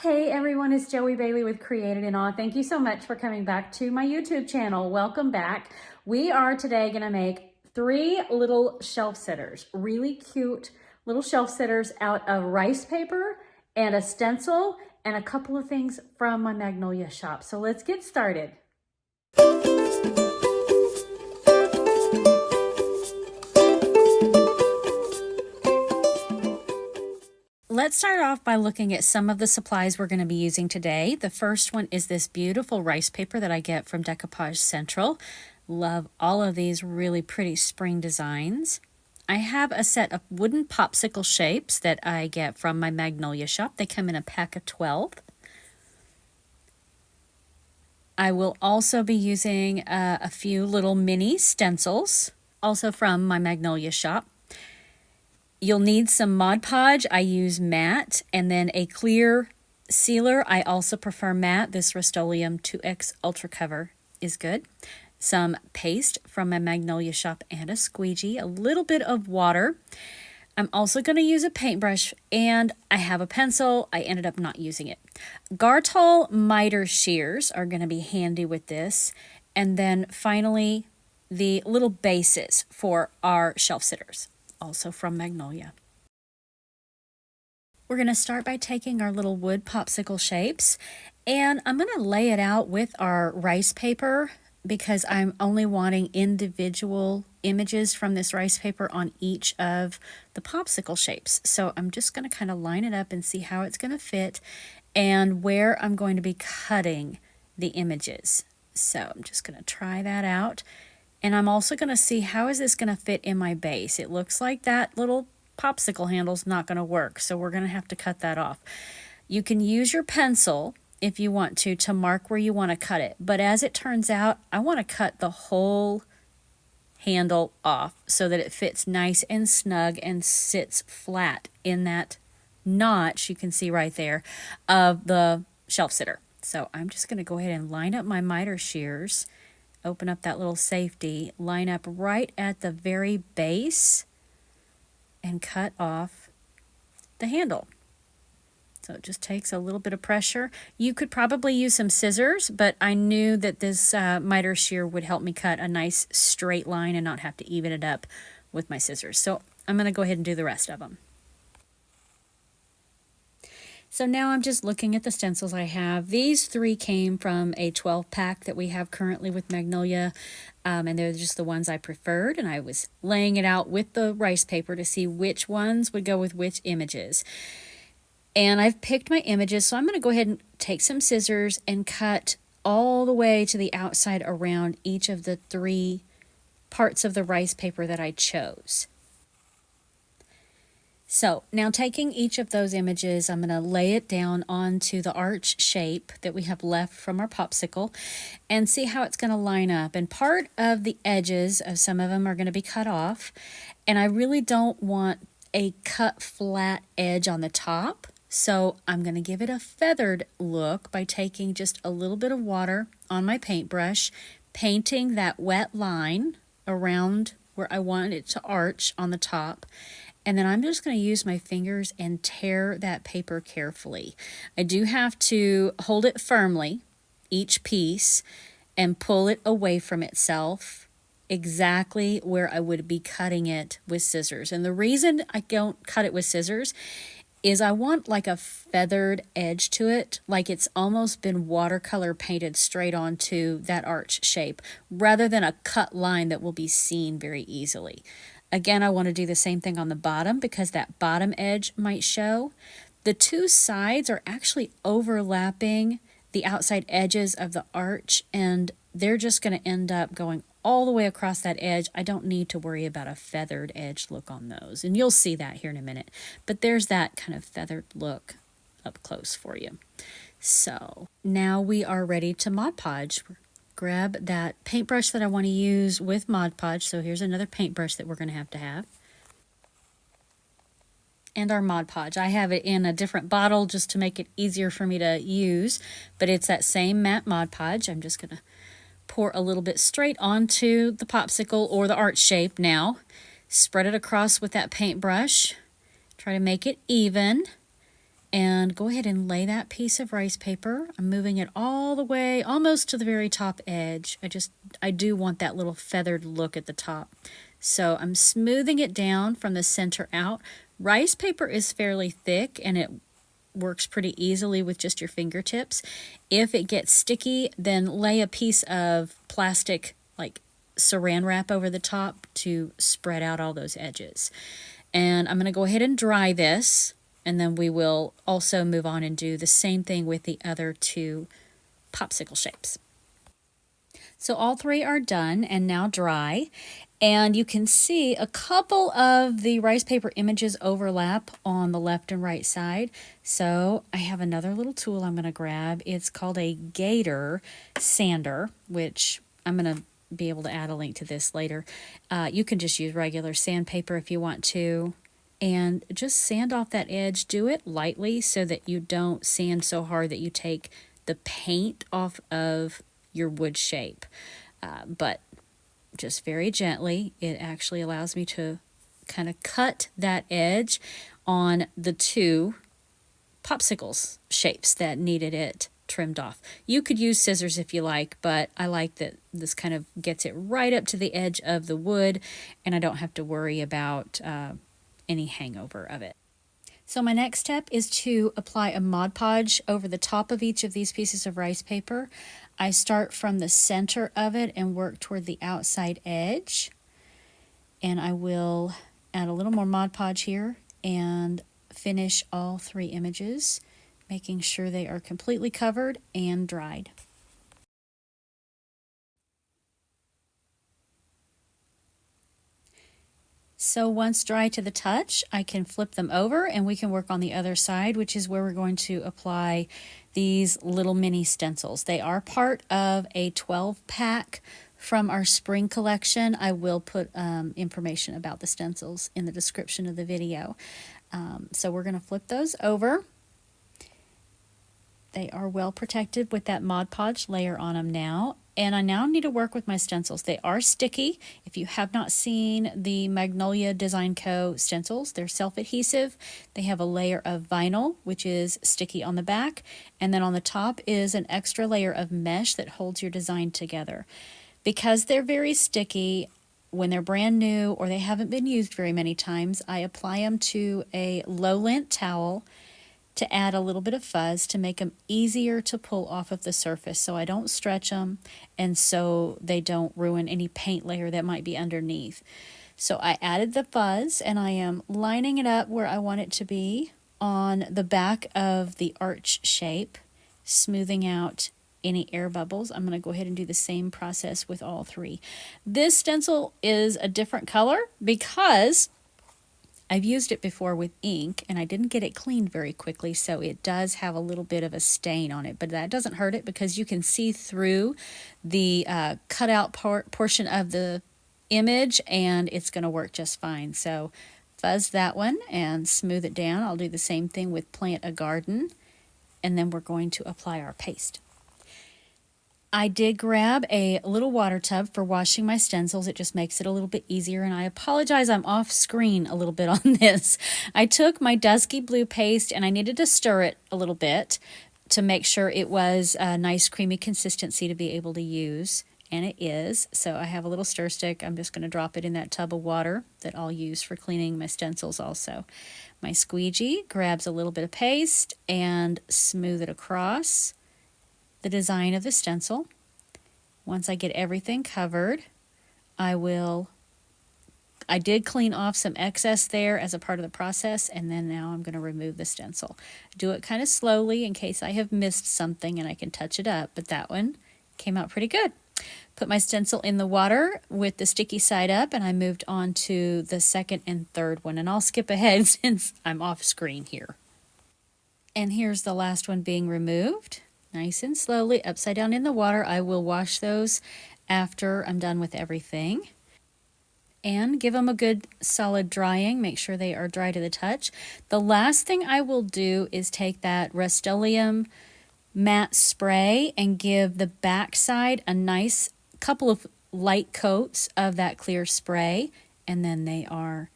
Hey everyone, it's Joey Bailey with Created in Awe. Thank you so much for coming back to my YouTube channel. Welcome back. We are today gonna make 3 little shelf sitters, really cute little shelf sitters out of rice paper and a stencil and a couple of things from my Magnolia shop. So let's get started. Let's start off by looking at some of the supplies we're going to be using today. The first one is this beautiful rice paper that I get from Decoupage Central. Love all of these really pretty spring designs. I have a set of wooden popsicle shapes that I get from my Magnolia shop. They come in a pack of 12. I will also be using a few little mini stencils, also from my Magnolia shop. You'll need some Mod Podge. I use matte, and then a clear sealer. I also prefer matte. This Rust-Oleum 2X Ultra Cover is good. Some paste from my Magnolia shop and a squeegee. A little bit of water. I'm also going to use a paintbrush, and I have a pencil. I ended up not using it. Gartol miter shears are going to be handy with this. And then finally, the little bases for our shelf sitters, also from Magnolia. We're going to start by taking our little wood popsicle shapes, and I'm going to lay it out with our rice paper because I'm only wanting individual images from this rice paper on each of the popsicle shapes. So I'm just going to kind of line it up and see how it's going to fit and where I'm going to be cutting the images. So I'm just going to try that out. And I'm also going to see how is this going to fit in my base. It looks like that little popsicle handle's not going to work, so we're going to have to cut that off. You can use your pencil if you want to mark where you want to cut it. But as it turns out, I want to cut the whole handle off so that it fits nice and snug and sits flat in that notch you can see right there of the shelf sitter. So I'm just going to go ahead and line up my miter shears. Open up that little safety, line up right at the very base, and cut off the handle. So it just takes a little bit of pressure. You could probably use some scissors, but I knew that this miter shear would help me cut a nice straight line and not have to even it up with my scissors. So I'm going to go ahead and do the rest of them. So now I'm just looking at the stencils I have. These 3 came from a 12-pack that we have currently with Magnolia, and they're just the ones I preferred, and I was laying it out with the rice paper to see which ones would go with which images. And I've picked my images, so I'm going to go ahead and take some scissors and cut all the way to the outside around each of the 3 parts of the rice paper that I chose. So now taking each of those images, I'm going to lay it down onto the arch shape that we have left from our popsicle and see how it's going to line up. And part of the edges of some of them are going to be cut off, and I really don't want a cut flat edge on the top. So I'm going to give it a feathered look by taking just a little bit of water on my paintbrush, painting that wet line around where I want it to arch on the top. And then I'm just going to use my fingers and tear that paper carefully. I do have to hold it firmly, each piece, and pull it away from itself exactly where I would be cutting it with scissors. And the reason I don't cut it with scissors is I want like a feathered edge to it, like it's almost been watercolor painted straight onto that arch shape, rather than a cut line that will be seen very easily. Again, I want to do the same thing on the bottom because that bottom edge might show. The 2 sides are actually overlapping the outside edges of the arch, and they're just going to end up going all the way across that edge. I don't need to worry about a feathered edge look on those, and you'll see that here in a minute. But there's that kind of feathered look up close for you. So now we are ready to Mod Podge. Grab that paintbrush that I want to use with Mod Podge. So here's another paintbrush that we're going to have. And our Mod Podge. I have it in a different bottle just to make it easier for me to use, but it's that same matte Mod Podge. I'm just going to pour a little bit straight onto the popsicle or the arch shape now. Spread it across with that paintbrush. Try to make it even. And go ahead and lay that piece of rice paper. I'm moving it all the way almost to the very top edge. I do want that little feathered look at the top. So I'm smoothing it down from the center out. Rice paper is fairly thick and it works pretty easily with just your fingertips. If it gets sticky, then lay a piece of plastic like saran wrap over the top to spread out all those edges. And I'm going to go ahead and dry this, and then we will also move on and do the same thing with the other two popsicle shapes. So all three are done and now dry. And you can see a couple of the rice paper images overlap on the left and right side. So I have another little tool I'm going to grab. It's called a Gator sander, which I'm going to be able to add a link to this later. You can just use regular sandpaper if you want to. And just sand off that edge. Do it lightly so that you don't sand so hard that you take the paint off of your wood shape. But just very gently. It actually allows me to kind of cut that edge on the two popsicles shapes that needed it trimmed off. You could use scissors if you like, but I like that this kind of gets it right up to the edge of the wood and I don't have to worry about any hangover of it. So my next step is to apply a Mod Podge over the top of each of these pieces of rice paper. I start from the center of it and work toward the outside edge. And I will add a little more Mod Podge here and finish all three images, making sure they are completely covered and dried. So once dry to the touch, I can flip them over and we can work on the other side, which is where we're going to apply these little mini stencils. They are part of a 12-pack from our spring collection. I will put information about the stencils in the description of the video. So we're going to flip those over. They are well protected with that Mod Podge layer on them now. And I now need to work with my stencils. They are sticky. If you have not seen the Magnolia Design Co. stencils, they're self-adhesive. They have a layer of vinyl, which is sticky on the back. And then on the top is an extra layer of mesh that holds your design together. Because they're very sticky, when they're brand new or they haven't been used very many times, I apply them to a low-lint towel to add a little bit of fuzz to make them easier to pull off of the surface so I don't stretch them and so they don't ruin any paint layer that might be underneath. So I added the fuzz and I am lining it up where I want it to be on the back of the arch shape, smoothing out any air bubbles. I'm going to go ahead and do the same process with all three. This stencil is a different color because I've used it before with ink and I didn't get it cleaned very quickly, so it does have a little bit of a stain on it, but that doesn't hurt it because you can see through the cutout portion of the image and it's going to work just fine. So fuzz that one and smooth it down. I'll do the same thing with Plant a Garden, and then we're going to apply our paste. I did grab a little water tub for washing my stencils. It just makes it a little bit easier, and I apologize I'm off screen a little bit on this. I took my Dusky Blue paste and I needed to stir it a little bit to make sure it was a nice creamy consistency to be able to use, and it is. So I have a little stir stick. I'm just going to drop it in that tub of water that I'll use for cleaning my stencils also. My Squeegee grabs a little bit of paste and smooth it across the design of the stencil. Once I get everything covered, I did clean off some excess there as a part of the process, and then now I'm going to remove the stencil. Do it kind of slowly in case I have missed something and I can touch it up, but that one came out pretty good. Put my stencil in the water with the sticky side up, and I moved on to the second and third one, and I'll skip ahead since I'm off screen here. And here's the last one being removed. Nice and slowly, upside down in the water. I will wash those after I'm done with everything. And give them a good solid drying. Make sure they are dry to the touch. The last thing I will do is take that Rust-Oleum matte spray and give the back side a nice couple of light coats of that clear spray, and then they are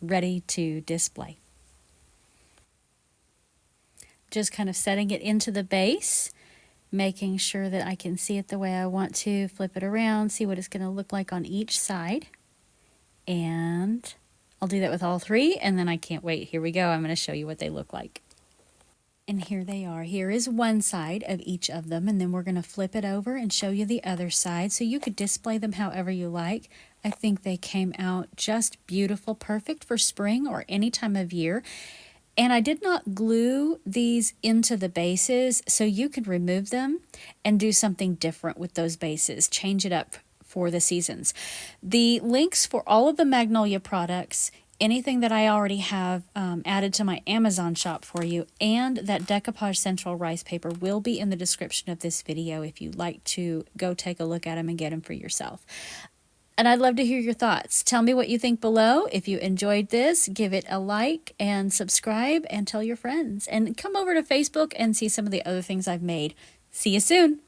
ready to display. just kind of setting it into the base, making sure that I can see it the way I want to, flip it around, see what it's going to look like on each side. And I'll do that with all three, and then I can't wait. Here we go. I'm going to show you what they look like. And here they are. Here is one side of each of them, and then we're going to flip it over and show you the other side, so you could display them however you like. I think they came out just beautiful, perfect for spring or any time of year. And I did not glue these into the bases, so you could remove them and do something different with those bases, change it up for the seasons. The links for all of the Magnolia products, anything that I already have added to my Amazon shop for you, and that decoupage central rice paper will be in the description of this video if you'd like to go take a look at them and get them for yourself. And I'd love to hear your thoughts. Tell me what you think below. If you enjoyed this, give it a like and subscribe and tell your friends. And come over to Facebook and see some of the other things I've made. See you soon.